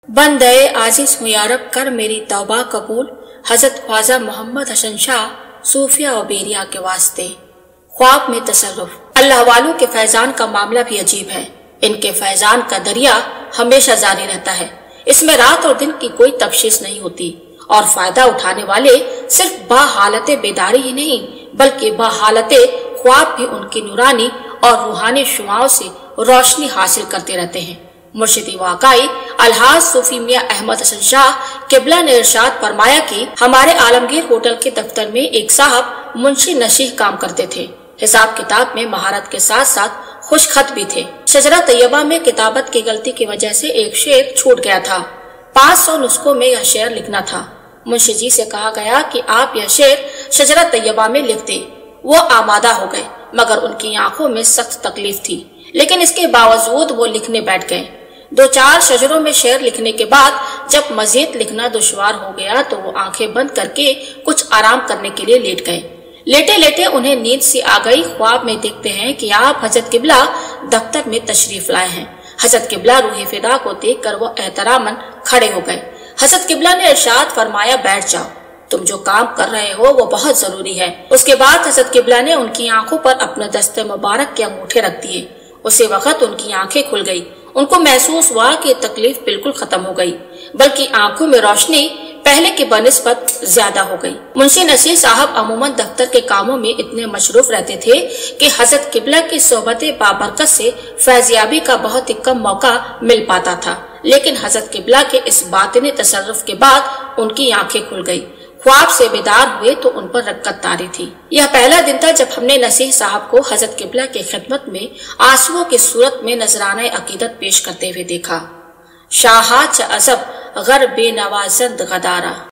बंदे आजिज हूँ यारब कर मेरी तौबा कबूल। हजरत ख्वाजा मोहम्मद हसन शाह सूफिया और बेरिया के वास्ते। ख्वाब में तसर्रुफ। अल्लाह वालों के फैजान का मामला भी अजीब है। इनके फैजान का दरिया हमेशा जारी रहता है। इसमें रात और दिन की कोई तफशीस नहीं होती और फायदा उठाने वाले सिर्फ बाहालते बेदारी ही नहीं बल्कि बाहालते ख्वाब भी उनकी नूरानी और रूहानी शुआओं से रोशनी हासिल करते रहते हैं। मुर्शिदी वाकई अलहाज सूफी मियां अहमद हसन शाह किबला ने इरशाद फरमाया कि हमारे आलमगीर होटल के दफ्तर में एक साहब मुंशी नशीह काम करते थे। हिसाब किताब में महारत के साथ साथ खुशखत भी थे। शजरा तैयबा में किताबत की गलती की वजह से एक शेर छूट गया था। 500 नुस्खों में यह शेर लिखना था। मुंशी जी से कहा गया कि आप यह शेर शजरा तैयबा में लिख दे। वो आमादा हो गए मगर उनकी आंखों में सख्त तकलीफ थी, लेकिन इसके बावजूद वो लिखने बैठ गए। 2-4 शजरों में शेर लिखने के बाद जब मजीद लिखना दुश्वार हो गया तो वो आंखें बंद करके कुछ आराम करने के लिए लेट गए। लेटे लेटे उन्हें नींद सी आ गई। ख्वाब में देखते हैं कि आप हजरत किबला दफ्तर में तशरीफ लाए हैं। हजरत किबला रूह फिदा को देखकर वो एहतरामन खड़े हो गए। हजरत किबला ने इरशाद फरमाया, बैठ जाओ, तुम जो काम कर रहे हो वो बहुत जरूरी है। उसके बाद हजरत किबला ने उनकी आंखों पर अपने दस्ते मुबारक के अंगूठे रख दिए। उसी वक्त उनकी आंखें खुल गई। उनको महसूस हुआ कि तकलीफ बिल्कुल खत्म हो गई, बल्कि आंखों में रोशनी पहले की बनिस्बत ज्यादा हो गई। मुंशी नसीह साहब अमूमन दफ्तर के कामों में इतने मशरूफ रहते थे कि हजरत किबला की सोहबत बाबरकत से फैजियाबी का बहुत ही कम मौका मिल पाता था। लेकिन हजरत किबला के इस बातिनी तसर्रुफ के बाद उनकी आंखें खुल गई। ख्वाब से बेदार हुए तो उन पर रक्कत तारी थी। यह पहला दिन था जब हमने नसीह साहब को हजरत किबला की खिदमत में आंसुओं की सूरत में नजराना अकीदत पेश करते हुए देखा। शाहा च अजब गर बेनवाजंद गदारा।